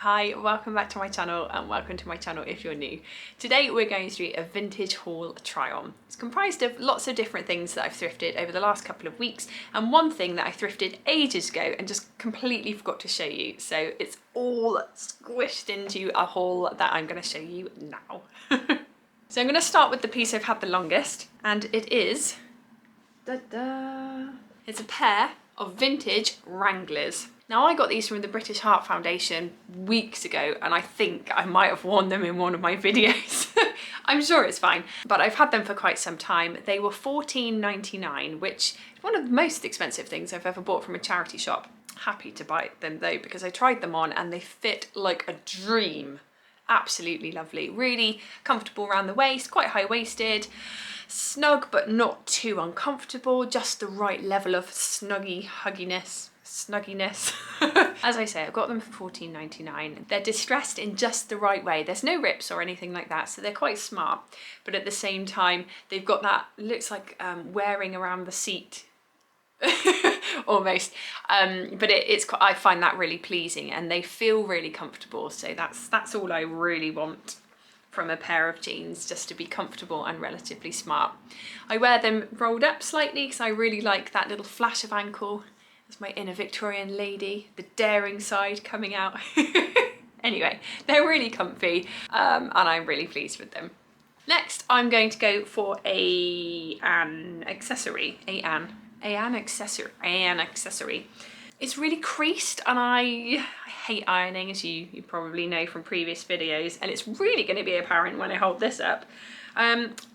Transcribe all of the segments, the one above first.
Hi, welcome back to my channel and welcome to my channel if you're new. Today we're going through a vintage haul try-on. It's comprised of lots of different things that I've thrifted over the last couple of weeks and one thing that I thrifted ages ago and just completely forgot to show you. So it's all squished into a haul that I'm going to show you now. So I'm going to start with the piece I've had the longest, and it is, it's a pair of vintage Wranglers. Now I got these from the British Heart Foundation weeks ago and I think I might have worn them in one of my videos. I'm sure it's fine, but I've had them for quite some time. They were $14.99, which is one of the most expensive things I've ever bought from a charity shop. Happy to buy them though, because I tried them on and they fit like a dream. Absolutely lovely, really comfortable around the waist, quite high-waisted, snug but not too uncomfortable, just the right level of snugginess. As I say, I've got them for $14.99. They're distressed in just the right way. There's no rips or anything like that, so they're quite smart. But at the same time, they've got that, looks like wearing around the seat almost. But I find that really pleasing and they feel really comfortable. So that's all I really want from a pair of jeans, just to be comfortable and relatively smart. I wear them rolled up slightly because I really like that little flash of ankle. It's my inner Victorian lady, the daring side coming out. Anyway, they're really comfy and I'm really pleased with them. Next, I'm going to go for an accessory. It's really creased and I hate ironing, as you probably know from previous videos, and it's really going to be apparent when I hold this up.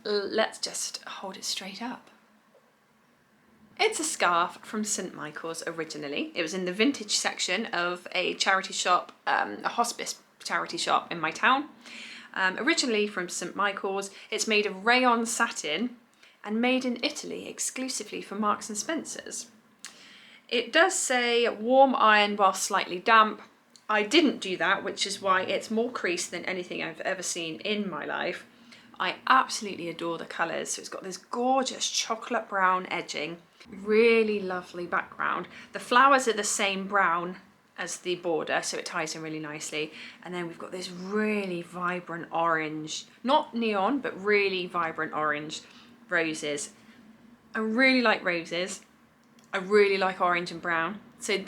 Let's just hold it straight up. It's a scarf from St Michael's originally. It was in the vintage section of a charity shop, a hospice charity shop in my town. Originally from St Michael's, it's made of rayon satin and made in Italy exclusively for Marks and Spencer's. It does say warm iron while slightly damp. I didn't do that, which is why it's more creased than anything I've ever seen in my life. I absolutely adore the colours. So it's got this gorgeous chocolate brown edging, really lovely background. The flowers are the same brown as the border, so it ties in really nicely. And then we've got this really vibrant orange, not neon, but really vibrant orange roses. I really like roses. I really like orange and brown. So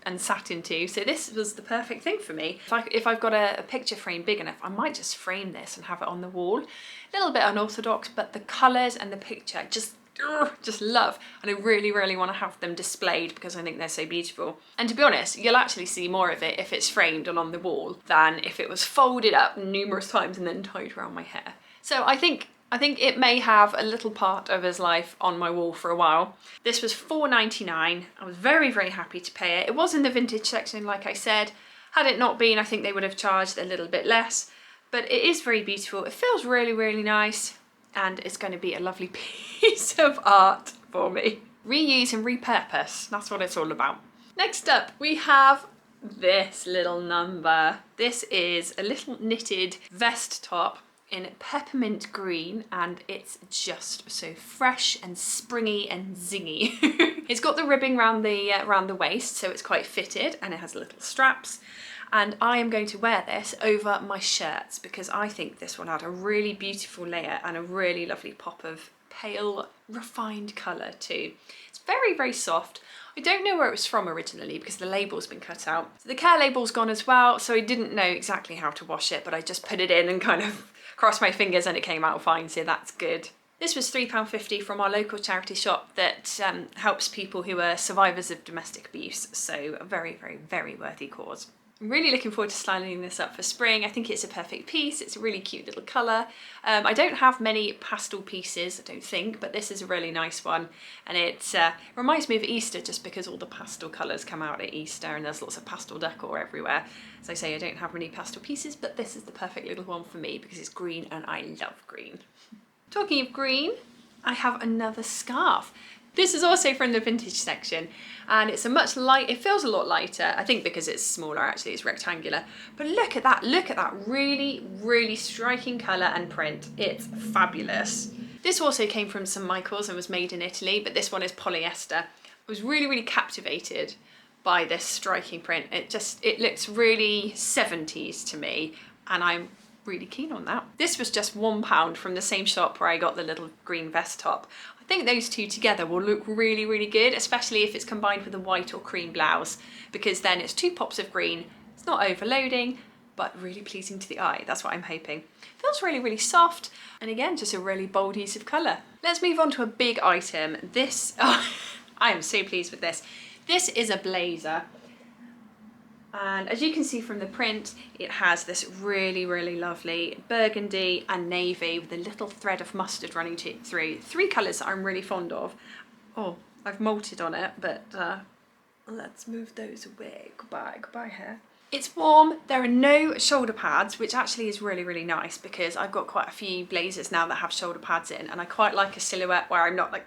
and satin too. So this was the perfect thing for me. If I've got a picture frame big enough, I might just frame this and have it on the wall. A little bit unorthodox, but the colours and the picture just love. And I really, really want to have them displayed because I think they're so beautiful. And to be honest, you'll actually see more of it if it's framed and on the wall than if it was folded up numerous times and then tied around my hair. So I think it may have a little part of his life on my wall for a while. This was $4.99. I was very, very happy to pay it. It was in the vintage section, like I said. Had it not been, I think they would have charged a little bit less. But it is very beautiful. It feels really, really nice. And it's going to be a lovely piece of art for me. Reuse and repurpose. That's what it's all about. Next up, we have this little number. This is a little knitted vest top in peppermint green, and it's just so fresh and springy and zingy. It's got the ribbing around the waist, so it's quite fitted, and it has little straps. And I am going to wear this over my shirts because I think this will add a really beautiful layer and a really lovely pop of pale, refined colour too. It's very, very soft. I don't know where it was from originally because the label's been cut out. So the care label's gone as well, so I didn't know exactly how to wash it, but I just put it in and kind of crossed my fingers and it came out fine, so that's good. This was £3.50 from our local charity shop that helps people who are survivors of domestic abuse, so a very, very, very worthy cause. I'm really looking forward to styling this up for spring. I think it's a perfect piece. It's a really cute little colour. I don't have many pastel pieces, I don't think, but this is a really nice one. And it reminds me of Easter just because all the pastel colours come out at Easter and there's lots of pastel decor everywhere. As I say, I don't have many pastel pieces, but this is the perfect little one for me because it's green and I love green. Talking of green, I have another scarf. This is also from the vintage section and it's it feels a lot lighter, I think because it's smaller actually, it's rectangular. But look at that really, really striking colour and print. It's fabulous. This also came from St Michael's and was made in Italy, but this one is polyester. I was really, really captivated by this striking print. It looks really 70s to me, and I'm really keen on that. This was just £1 from the same shop where I got the little green vest top. I think those two together will look really, really good, especially if it's combined with a white or cream blouse, because then it's 2 pops of green. It's not overloading, but really pleasing to the eye. That's what I'm hoping. Feels really, really soft. And again, just a really bold use of colour. Let's move on to a big item. This, oh, I am so pleased with this. This is a blazer. And as you can see from the print, it has this really, really lovely burgundy and navy with a little thread of mustard running through. 3 colours that I'm really fond of. Oh, I've molted on it, but let's move those away. Goodbye, goodbye hair. It's warm, there are no shoulder pads, which actually is really, really nice because I've got quite a few blazers now that have shoulder pads in, and I quite like a silhouette where I'm not like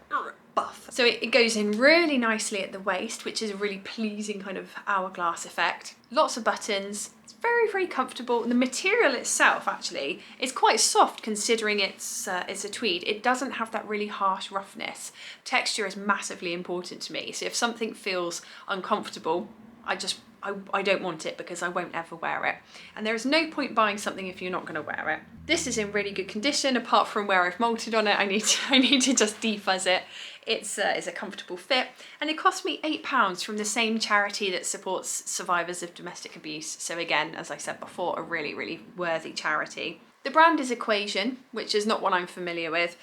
buff. So it goes in really nicely at the waist, which is a really pleasing kind of hourglass effect. Lots of buttons, it's very, very comfortable. The material itself actually is quite soft considering it's a tweed. It doesn't have that really harsh roughness. Texture is massively important to me, so if something feels uncomfortable, I don't want it because I won't ever wear it. And there is no point buying something if you're not going to wear it. This is in really good condition, apart from where I've molted on it. I need to just defuzz it. It's a comfortable fit, and it cost me £8 from the same charity that supports survivors of domestic abuse. So again, as I said before, a really, really worthy charity. The brand is Equation, which is not one I'm familiar with.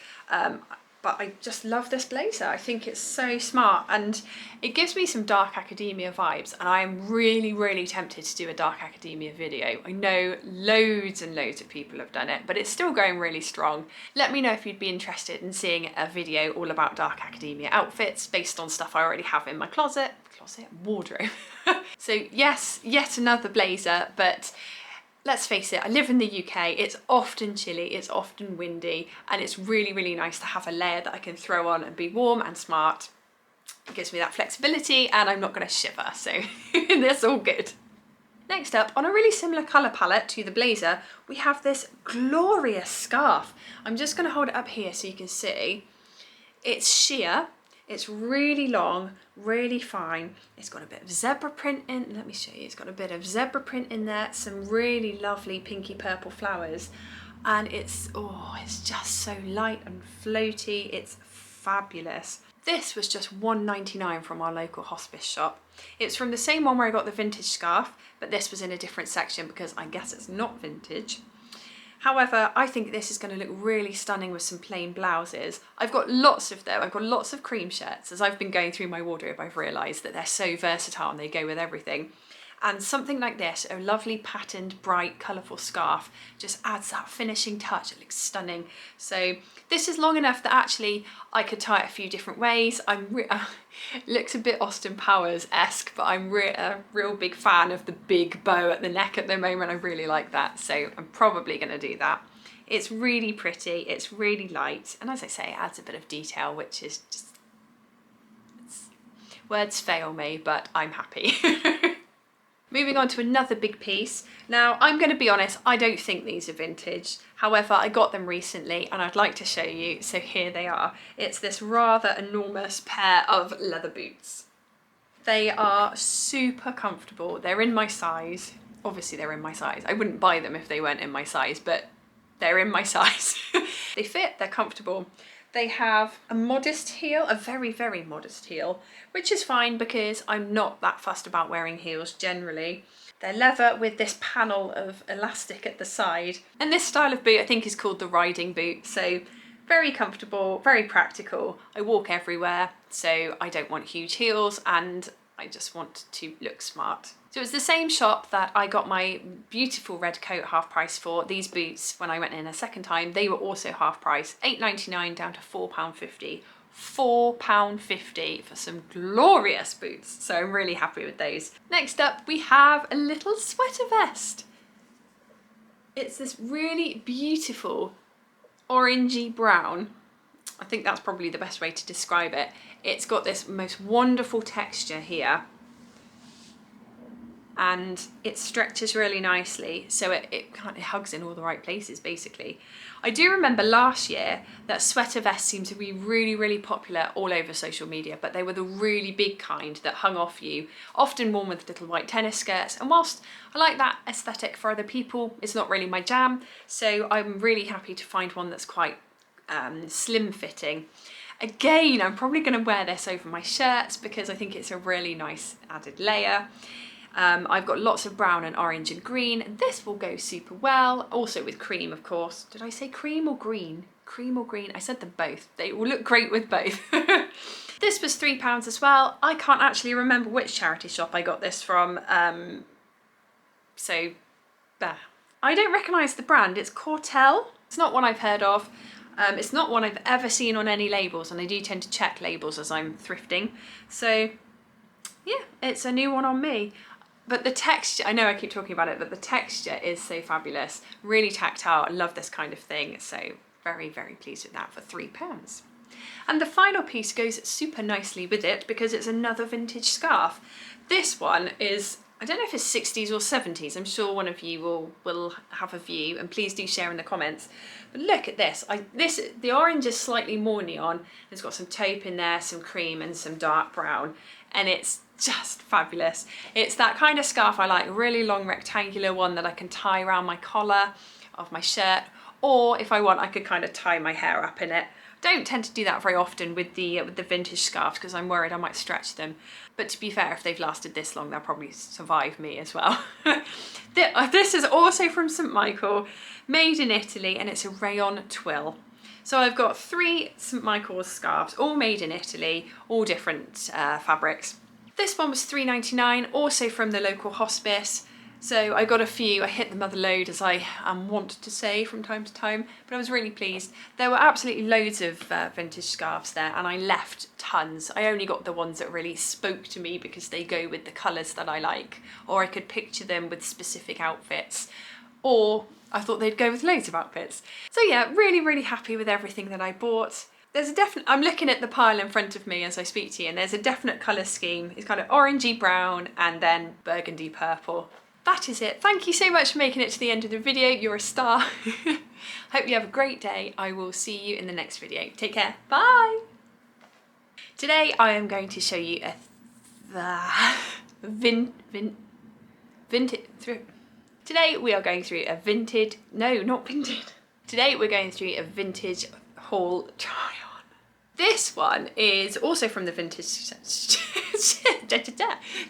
But I just love this blazer. I think it's so smart, and it gives me some dark academia vibes, and I'm really, really tempted to do a dark academia video. I know loads and loads of people have done it, but it's still going really strong. Let me know if you'd be interested in seeing a video all about dark academia outfits based on stuff I already have in my wardrobe. So yes, yet another blazer, but let's face it, I live in the UK, it's often chilly, it's often windy, and it's really, really nice to have a layer that I can throw on and be warm and smart. It gives me that flexibility, and I'm not going to shiver, so that's all good. Next up, on a really similar colour palette to the blazer, we have this glorious scarf. I'm just going to hold it up here so you can see. It's sheer. It's really long, really fine. It's got a bit of zebra print in, let me show you, it's got a bit of zebra print in there, some really lovely pinky purple flowers, and it's just so light and floaty, it's fabulous. This was just £1.99 from our local hospice shop. It's from the same one where I got the vintage scarf, but this was in a different section because I guess it's not vintage. However, I think this is going to look really stunning with some plain blouses. I've got lots of them. I've got lots of cream shirts. As I've been going through my wardrobe, I've realised that they're so versatile and they go with everything. And something like this, a lovely patterned, bright, colourful scarf, just adds that finishing touch. It looks stunning. So this is long enough that actually I could tie it a few different ways. It looks a bit Austin Powers-esque, but I'm a real big fan of the big bow at the neck at the moment. I really like that, so I'm probably going to do that. It's really pretty, it's really light, and as I say, it adds a bit of detail, which is just... words fail me, but I'm happy. Moving on to another big piece. Now, I'm going to be honest, I don't think these are vintage. However, I got them recently and I'd like to show you, so here they are. It's this rather enormous pair of leather boots. They are super comfortable. They're in my size. Obviously they're in my size. I wouldn't buy them if they weren't in my size, but they're in my size. They fit, they're comfortable. They have a modest heel, a very, very modest heel, which is fine because I'm not that fussed about wearing heels generally. They're leather with this panel of elastic at the side. And this style of boot I think is called the riding boot. So very comfortable, very practical. I walk everywhere, so I don't want huge heels and I just want to look smart. So it's the same shop that I got my beautiful red coat half price for. These boots, when I went in a second time, they were also half price, £8.99 down to £4.50. £4.50 for some glorious boots. So I'm really happy with those. Next up, we have a little sweater vest. It's this really beautiful orangey brown. I think that's probably the best way to describe it. It's got this most wonderful texture here. and it stretches really nicely, so it hugs in all the right places basically. I do remember last year that sweater vests seemed to be really, really popular all over social media, but they were the really big kind that hung off you, often worn with little white tennis skirts. And whilst I like that aesthetic for other people, it's not really my jam. So I'm really happy to find one that's quite slim fitting. Again, I'm probably going to wear this over my shirts because I think it's a really nice added layer. I've got lots of brown and orange and green. This will go super well, also with cream, of course. Did I say cream or green? Cream or green? I said them both. They will look great with both. This was £3 as well. I can't actually remember which charity shop I got this from. So, there. I don't recognise the brand. It's Cortel. It's not one I've heard of. It's not one I've ever seen on any labels, and I do tend to check labels as I'm thrifting. So, yeah, it's a new one on me. But the texture, I know I keep talking about it, but the texture is so fabulous. Really tactile. I love this kind of thing. So very, very pleased with that for £3. And the final piece goes super nicely with it because it's another vintage scarf. This one is, I don't know if it's 60s or 70s. I'm sure one of you will have a view, and please do share in the comments. But look at this. The orange is slightly more neon. It's got some taupe in there, some cream and some dark brown. And it's just fabulous. It's that kind of scarf I like, a really long rectangular one that I can tie around my collar of my shirt, or if I want, I could kind of tie my hair up in it. Don't tend to do that very often with the vintage scarves because I'm worried I might stretch them. But to be fair, if they've lasted this long, they'll probably survive me as well. This is also from St. Michael, made in Italy, and it's a rayon twill. So I've got 3 St. Michael's scarves, all made in Italy, all different fabrics. This one was £3.99, also from the local hospice. So I got a few, I hit the mother load, as I want to say from time to time, but I was really pleased. There were absolutely loads of vintage scarves there, and I left tons. I only got the ones that really spoke to me because they go with the colours that I like, or I could picture them with specific outfits, or I thought they'd go with loads of outfits. So yeah, really, really happy with everything that I bought. There's a definite, I'm looking at the pile in front of me as I speak to you, and there's a definite colour scheme. It's kind of orangey brown and then burgundy purple. That is it. Thank you so much for making it to the end of the video. You're a star. Hope you have a great day. I will see you in the next video. Take care. Bye. Today I am going to show you Today we are going through a vintage, no, not vintage. Today we're going through a vintage haul try on. This one is also from the vintage